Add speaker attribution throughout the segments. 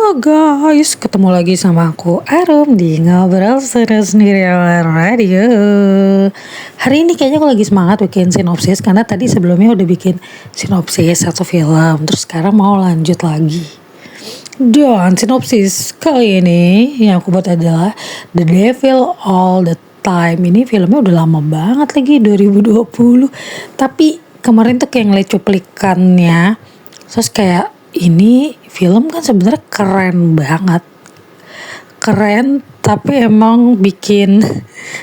Speaker 1: Halo guys, ketemu lagi sama aku Arum di Ngobrol Seru Sendiri Radio. Hari ini kayaknya aku lagi semangat bikin sinopsis karena tadi sebelumnya udah bikin sinopsis satu film, terus sekarang mau lanjut lagi. Dan sinopsis kali ini yang aku buat adalah The Devil All the Time. Ini filmnya udah lama banget lagi, 2020. Tapi kemarin tuh kayak ngeliat cuplikannya, terus kayak ini film kan sebenarnya keren banget, keren tapi emang bikin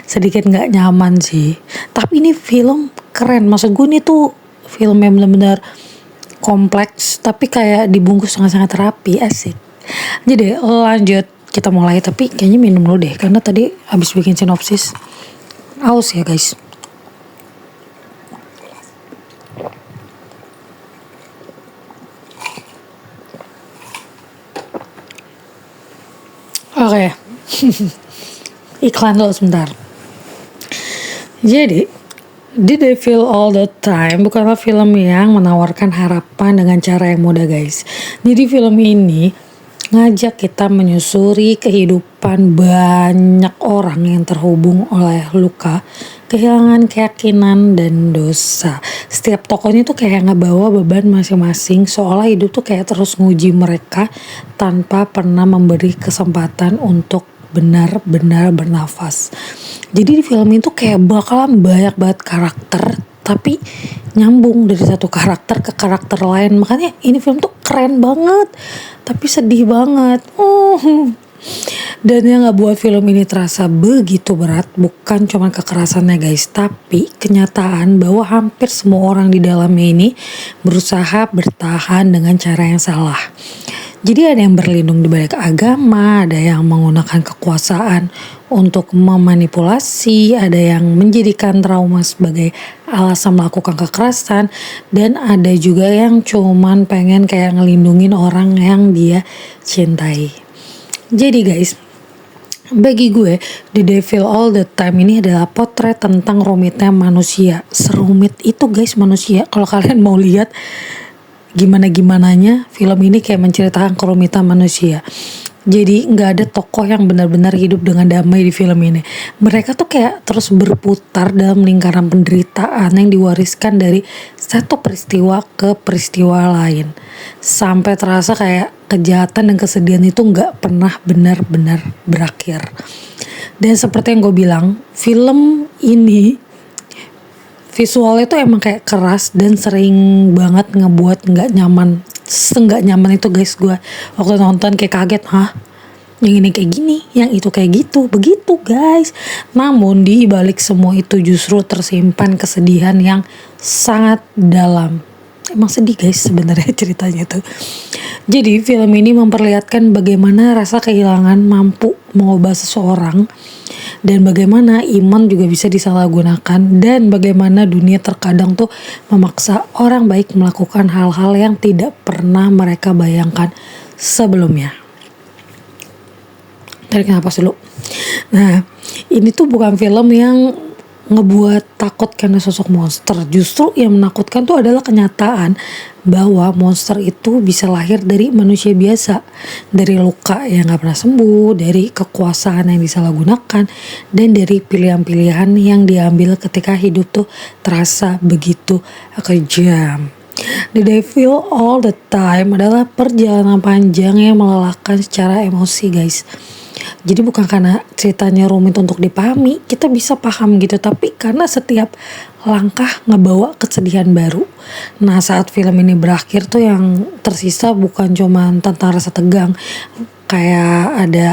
Speaker 1: sedikit nggak nyaman sih. Tapi ini film keren, maksud gue ini tuh film yang benar-benar kompleks tapi kayak dibungkus dengan sangat rapi, asik. Jadi lanjut, kita mulai, tapi kayaknya minum dulu deh karena tadi habis bikin sinopsis. Aus ya guys. Oke. Iklan dulu sebentar. Jadi, The Devil All the Time bukanlah film yang menawarkan harapan dengan cara yang mudah guys. Jadi film ini ngajak kita menyusuri kehidupan banyak orang yang terhubung oleh luka, kehilangan keyakinan dan dosa. Setiap tokohnya tuh kayak ngebawa beban masing-masing, seolah hidup tuh kayak terus nguji mereka tanpa pernah memberi kesempatan untuk benar-benar bernafas. Jadi di film itu kayak bakalan banyak banget karakter, tapi nyambung dari satu karakter ke karakter lain. Makanya ini film tuh keren banget, tapi sedih banget. Dan yang gak buat film ini terasa begitu berat bukan cuma kekerasannya guys, tapi kenyataan bahwa hampir semua orang di dalamnya ini berusaha bertahan dengan cara yang salah. Jadi ada yang berlindung di balik agama, ada yang menggunakan kekuasaan untuk memanipulasi, ada yang menjadikan trauma sebagai alasan melakukan kekerasan, dan ada juga yang cuman pengen kayak ngelindungin orang yang dia cintai. Jadi guys, bagi gue The Devil All the Time ini adalah potret tentang rumitnya manusia. Serumit itu guys manusia. Kalau kalian mau lihat gimana-gimananya, film ini kayak menceritakan kerumitan manusia. Jadi gak ada tokoh yang benar-benar hidup dengan damai di film ini. Mereka tuh kayak terus berputar dalam lingkaran penderitaan yang diwariskan dari satu peristiwa ke peristiwa lain. Sampai terasa kayak kejahatan dan kesedihan itu gak pernah benar-benar berakhir. Dan seperti yang gue bilang, film ini visualnya tuh emang kayak keras dan sering banget ngebuat nggak nyaman. Nggak nyaman itu guys, gue waktu nonton kayak kaget, yang ini kayak gini, yang itu kayak gitu, begitu guys. Namun di balik semua itu justru tersimpan kesedihan yang sangat dalam. Emang sedih guys sebenarnya ceritanya tuh. Jadi film ini memperlihatkan bagaimana rasa kehilangan mampu mengubah seseorang, dan bagaimana iman juga bisa disalahgunakan, dan bagaimana dunia terkadang tuh memaksa orang baik melakukan hal-hal yang tidak pernah mereka bayangkan sebelumnya. Tarik napas dulu. Nah, ini tuh bukan film yang ngebuat takut karena sosok monster. Justru yang menakutkan tuh adalah kenyataan bahwa monster itu bisa lahir dari manusia biasa, dari luka yang gak pernah sembuh, dari kekuasaan yang disalahgunakan, dan dari pilihan-pilihan yang diambil ketika hidup tuh terasa begitu kejam. The Devil All the Time adalah perjalanan panjang yang melelahkan secara emosi guys. Jadi bukan karena ceritanya rumit untuk dipahami, kita bisa paham gitu, tapi karena setiap langkah ngebawa kesedihan baru. Nah saat film ini berakhir tuh yang tersisa bukan cuma tentang rasa tegang, kayak ada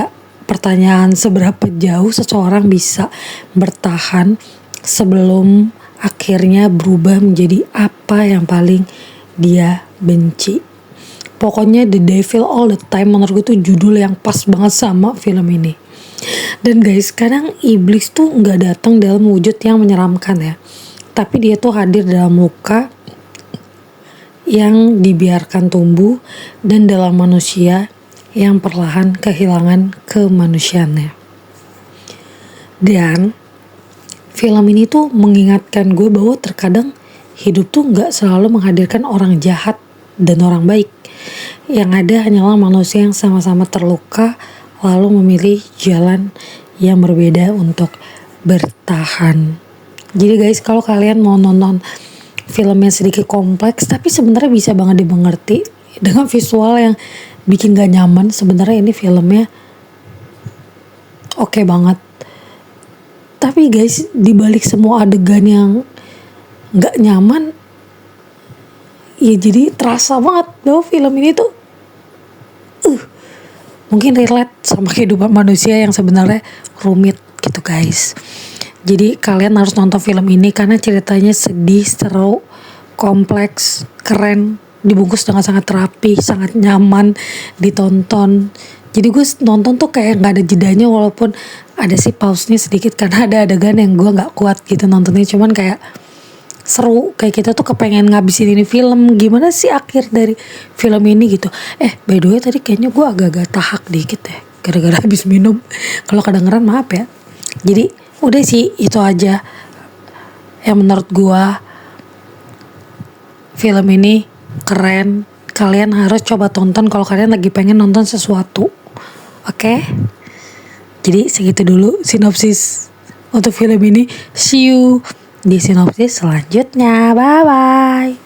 Speaker 1: pertanyaan seberapa jauh seseorang bisa bertahan sebelum akhirnya berubah menjadi apa yang paling dia benci. Pokoknya The Devil All the Time menurut gue tuh judul yang pas banget sama film ini. Dan guys, kadang iblis tuh gak datang dalam wujud yang menyeramkan ya, tapi dia tuh hadir dalam luka yang dibiarkan tumbuh dan dalam manusia yang perlahan kehilangan kemanusiaannya. Dan film ini tuh mengingatkan gue bahwa terkadang hidup tuh gak selalu menghadirkan orang jahat dan orang baik. Yang ada hanyalah manusia yang sama-sama terluka lalu memilih jalan yang berbeda untuk bertahan. Jadi guys, kalau kalian mau nonton film yang sedikit kompleks tapi sebenarnya bisa banget dimengerti dengan visual yang bikin gak nyaman, sebenarnya ini filmnya oke banget. Tapi guys, dibalik semua adegan yang gak nyaman, ya jadi terasa banget bahwa film ini tuh mungkin relate sama kehidupan manusia yang sebenarnya rumit gitu guys. Jadi kalian harus nonton film ini karena ceritanya sedih, seru, kompleks, keren, dibungkus dengan sangat rapi, sangat nyaman ditonton. Jadi gue nonton tuh kayak gak ada jedanya, walaupun ada sih pause-nya sedikit karena ada adegan yang gue gak kuat gitu nontonnya. Cuman kayak seru, kayak kita tuh kepengen ngabisin ini film. Gimana sih akhir dari film ini gitu. By the way tadi kayaknya gue agak-agak tahak dikit ya gara-gara habis minum. Kalau kedengeran maaf ya. Jadi udah sih itu aja yang menurut gue film ini keren. Kalian harus coba tonton kalau kalian lagi pengen nonton sesuatu. Oke? Jadi segitu dulu sinopsis untuk film ini. See you di sinopsis selanjutnya. Bye bye.